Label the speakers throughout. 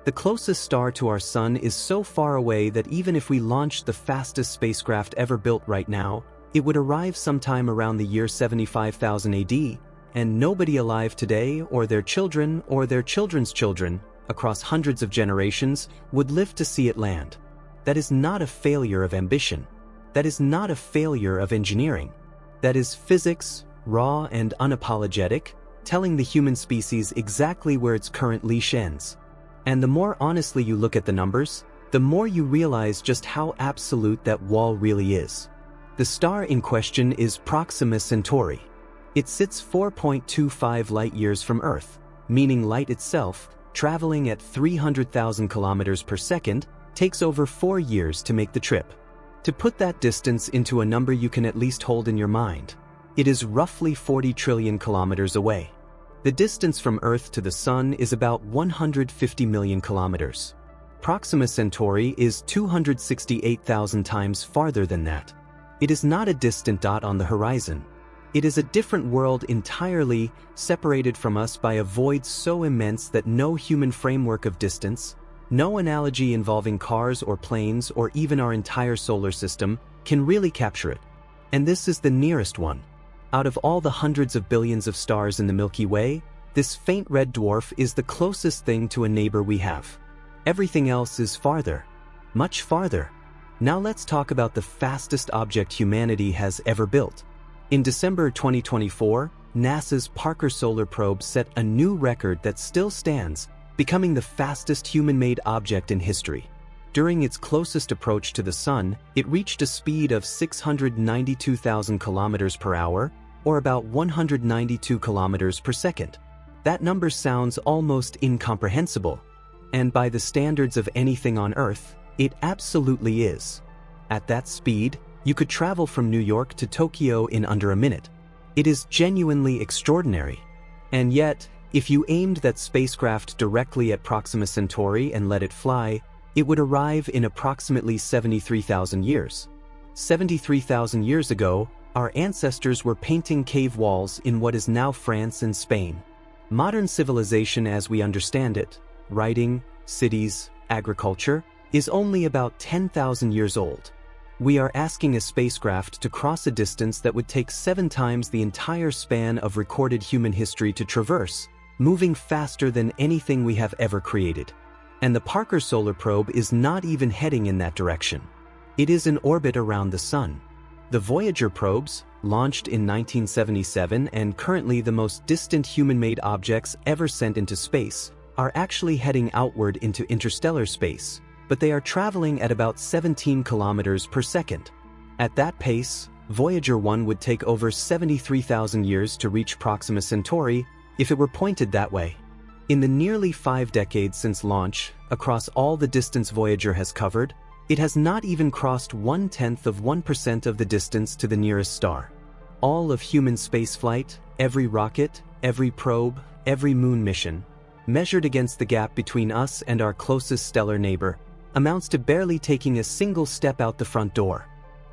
Speaker 1: The closest star to our Sun is so far away that even if we launched the fastest spacecraft ever built right now, it would arrive sometime around the year 75,000 AD, and nobody alive today or their children or their children's children, across hundreds of generations, would live to see it land. That is not a failure of ambition. That is not a failure of engineering. That is physics, raw and unapologetic, telling the human species exactly where its current leash ends. And the more honestly you look at the numbers, the more you realize just how absolute that wall really is. The star in question is Proxima Centauri. It sits 4.25 light-years from Earth, meaning light itself, traveling at 300,000 kilometers per second, takes over 4 years to make the trip. To put that distance into a number you can at least hold in your mind, it is roughly 40 trillion kilometers away. The distance from Earth to the Sun is about 150 million kilometers. Proxima Centauri is 268,000 times farther than that. It is not a distant dot on the horizon. It is a different world entirely, separated from us by a void so immense that no human framework of distance, no analogy involving cars or planes or even our entire solar system, can really capture it. And this is the nearest one. Out of all the hundreds of billions of stars in the Milky Way, this faint red dwarf is the closest thing to a neighbor we have. Everything else is farther, much farther. Now let's talk about the fastest object humanity has ever built. In December 2024, NASA's Parker Solar Probe set a new record that still stands, becoming the fastest human-made object in history. During its closest approach to the Sun, it reached a speed of 692,000 kilometers per hour, or about 192 kilometers per second. That number sounds almost incomprehensible, and by the standards of anything on Earth, it absolutely is. At that speed, you could travel from New York to Tokyo in under a minute. It is genuinely extraordinary. And yet, if you aimed that spacecraft directly at Proxima Centauri and let it fly, it would arrive in approximately 73,000 years. 73,000 years ago, our ancestors were painting cave walls in what is now France and Spain. Modern civilization as we understand it, writing, cities, agriculture, is only about 10,000 years old. We are asking a spacecraft to cross a distance that would take 7 times the entire span of recorded human history to traverse, moving faster than anything we have ever created. And the Parker Solar Probe is not even heading in that direction. It is in orbit around the Sun. The Voyager probes, launched in 1977 and currently the most distant human-made objects ever sent into space, are actually heading outward into interstellar space, but they are traveling at about 17 kilometers per second. At that pace, Voyager 1 would take over 73,000 years to reach Proxima Centauri if it were pointed that way. In the nearly 5 decades since launch, across all the distance Voyager has covered, it has not even crossed 0.1% of the distance to the nearest star. All of human spaceflight, every rocket, every probe, every moon mission, measured against the gap between us and our closest stellar neighbor, amounts to barely taking a single step out the front door.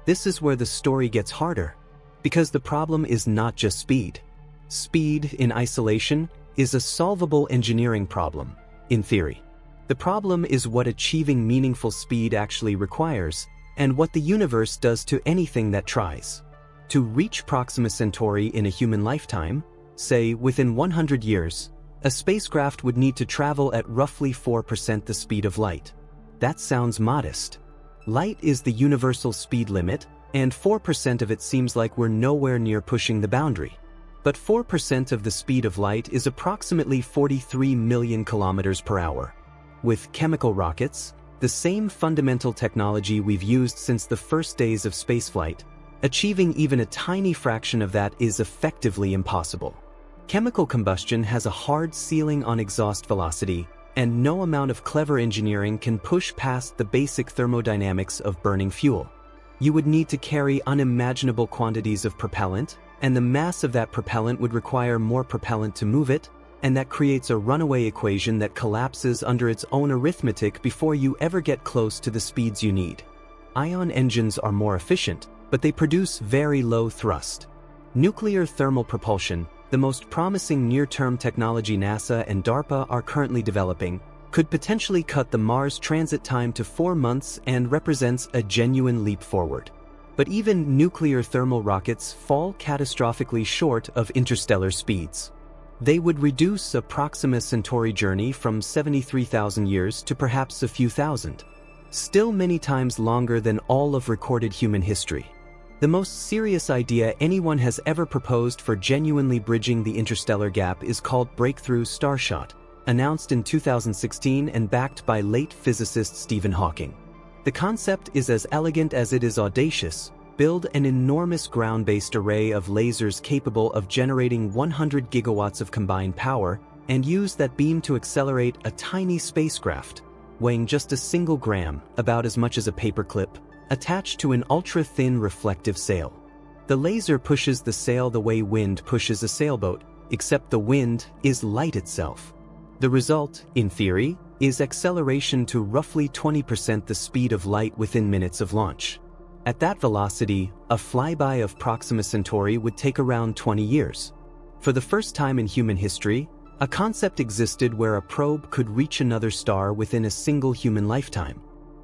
Speaker 1: This is where the story gets harder, because the problem is not just speed. Speed, in isolation, is a solvable engineering problem, in theory. The problem is what achieving meaningful speed actually requires, and what the universe does to anything that tries. To reach Proxima Centauri in a human lifetime, say within 100 years, a spacecraft would need to travel at roughly 4% the speed of light. That sounds modest. Light is the universal speed limit, and 4% of it seems like we're nowhere near pushing the boundary. But 4% of the speed of light is approximately 43 million kilometers per hour. With chemical rockets, the same fundamental technology we've used since the first days of spaceflight, achieving even a tiny fraction of that is effectively impossible. Chemical combustion has a hard ceiling on exhaust velocity, and no amount of clever engineering can push past the basic thermodynamics of burning fuel. You would need to carry unimaginable quantities of propellant, and the mass of that propellant would require more propellant to move it, and that creates a runaway equation that collapses under its own arithmetic before you ever get close to the speeds you need. Ion engines are more efficient, but they produce very low thrust. Nuclear thermal propulsion, the most promising near-term technology NASA and DARPA are currently developing, could potentially cut the Mars transit time to 4 months and represents a genuine leap forward. But even nuclear thermal rockets fall catastrophically short of interstellar speeds. They would reduce a Proxima Centauri journey from 73,000 years to perhaps a few thousand, still many times longer than all of recorded human history. The most serious idea anyone has ever proposed for genuinely bridging the interstellar gap is called Breakthrough Starshot, announced in 2016 and backed by late physicist Stephen Hawking. The concept is as elegant as it is audacious. Build an enormous ground-based array of lasers capable of generating 100 gigawatts of combined power and use that beam to accelerate a tiny spacecraft, weighing just a single gram, about as much as a paperclip, attached to an ultra-thin reflective sail. The laser pushes the sail the way wind pushes a sailboat, except the wind is light itself. The result, in theory, is acceleration to roughly 20% the speed of light within minutes of launch. At that velocity, a flyby of Proxima Centauri would take around 20 years. For the first time in human history, a concept existed where a probe could reach another star within a single human lifetime.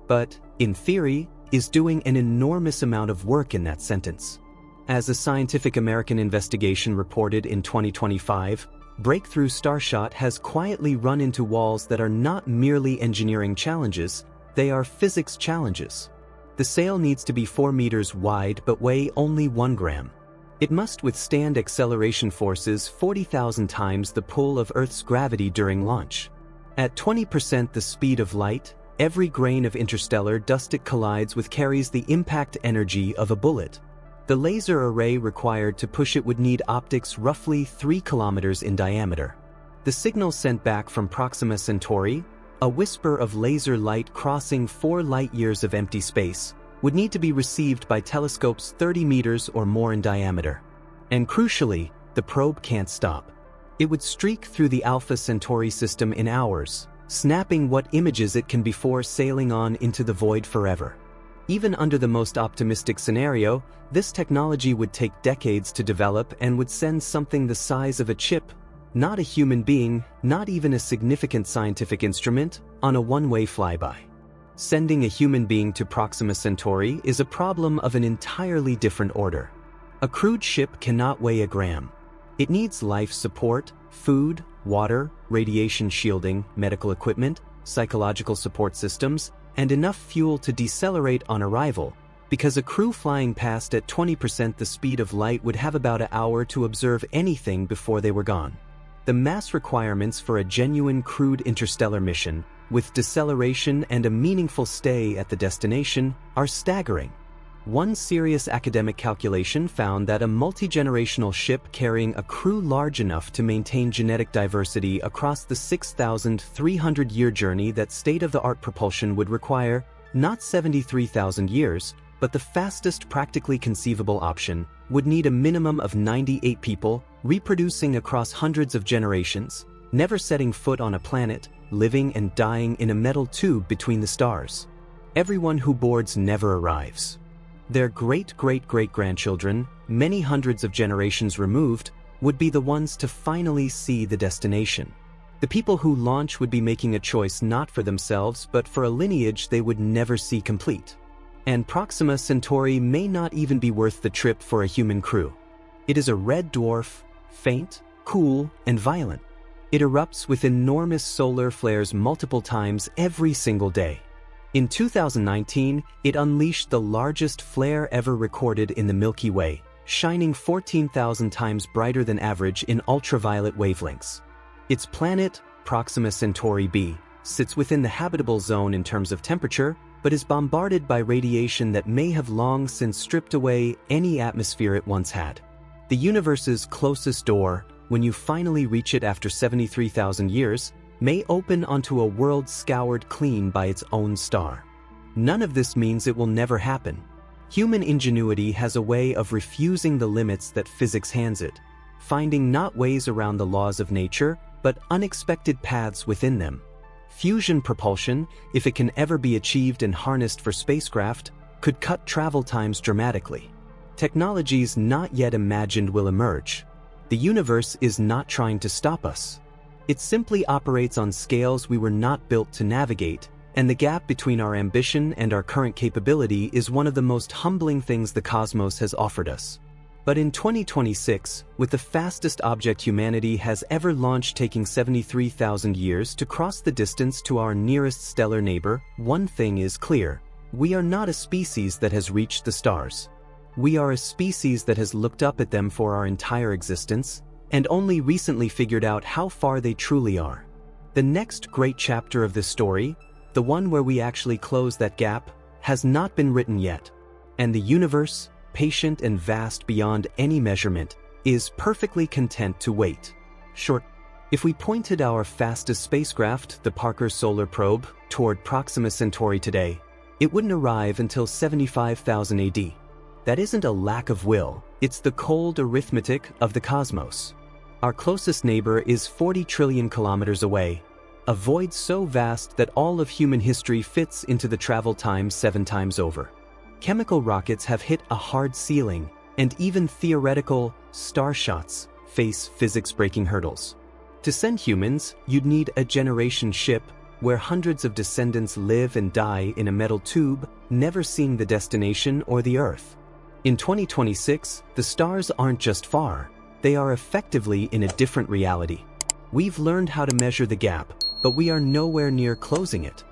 Speaker 1: But, in theory, is doing an enormous amount of work in that sentence. As a Scientific American investigation reported in 2025, Breakthrough Starshot has quietly run into walls that are not merely engineering challenges, they are physics challenges. The sail needs to be 4 meters wide but weigh only 1 gram. It must withstand acceleration forces 40,000 times the pull of Earth's gravity during launch. At 20% the speed of light, every grain of interstellar dust it collides with carries the impact energy of a bullet. The laser array required to push it would need optics roughly 3 kilometers in diameter. The signal sent back from Proxima Centauri, a whisper of laser light crossing 4 light-years of empty space, would need to be received by telescopes 30 meters or more in diameter. And crucially, the probe can't stop. It would streak through the Alpha Centauri system in hours, snapping what images it can before sailing on into the void forever. Even under the most optimistic scenario, this technology would take decades to develop and would send something the size of a chip, not a human being, not even a significant scientific instrument, on a one-way flyby. Sending a human being to Proxima Centauri is a problem of an entirely different order. A crewed ship cannot weigh a gram. It needs life support, food, water, radiation shielding, medical equipment, psychological support systems, and enough fuel to decelerate on arrival, because a crew flying past at 20% the speed of light would have about an hour to observe anything before they were gone. The mass requirements for a genuine crewed interstellar mission, with deceleration and a meaningful stay at the destination, are staggering. One serious academic calculation found that a multi-generational ship carrying a crew large enough to maintain genetic diversity across the 6,300-year journey that state-of-the-art propulsion would require, not 73,000 years, but the fastest practically conceivable option, would need a minimum of 98 people, reproducing across hundreds of generations, never setting foot on a planet, living and dying in a metal tube between the stars. Everyone who boards never arrives. Their great-great-great-grandchildren, many hundreds of generations removed, would be the ones to finally see the destination. The people who launch would be making a choice not for themselves but for a lineage they would never see complete. And Proxima Centauri may not even be worth the trip for a human crew. It is a red dwarf, faint, cool, and violent. It erupts with enormous solar flares multiple times every single day. In 2019, it unleashed the largest flare ever recorded in the Milky Way, shining 14,000 times brighter than average in ultraviolet wavelengths. Its planet, Proxima Centauri b, sits within the habitable zone in terms of temperature, but is bombarded by radiation that may have long since stripped away any atmosphere it once had. The universe's closest door, when you finally reach it after 73,000 years, may open onto a world scoured clean by its own star. None of this means it will never happen. Human ingenuity has a way of refusing the limits that physics hands it, finding not ways around the laws of nature, but unexpected paths within them. Fusion propulsion, if it can ever be achieved and harnessed for spacecraft, could cut travel times dramatically. Technologies not yet imagined will emerge. The universe is not trying to stop us. It simply operates on scales we were not built to navigate, and the gap between our ambition and our current capability is one of the most humbling things the cosmos has offered us. But in 2026, with the fastest object humanity has ever launched taking 73,000 years to cross the distance to our nearest stellar neighbor, one thing is clear: we are not a species that has reached the stars. We are a species that has looked up at them for our entire existence, and only recently figured out how far they truly are. The next great chapter of this story, the one where we actually close that gap, has not been written yet. And the universe, patient and vast beyond any measurement, is perfectly content to wait. If we pointed our fastest spacecraft, the Parker Solar Probe, toward Proxima Centauri today, it wouldn't arrive until 75,000 AD. That isn't a lack of will, it's the cold arithmetic of the cosmos. Our closest neighbor is 40 trillion kilometers away, a void so vast that all of human history fits into the travel time 7 times over. Chemical rockets have hit a hard ceiling, and even theoretical starshots face physics-breaking hurdles. To send humans, you'd need a generation ship where hundreds of descendants live and die in a metal tube, never seeing the destination or the Earth. In 2026, the stars aren't just far, they are effectively in a different reality. We've learned how to measure the gap, but we are nowhere near closing it.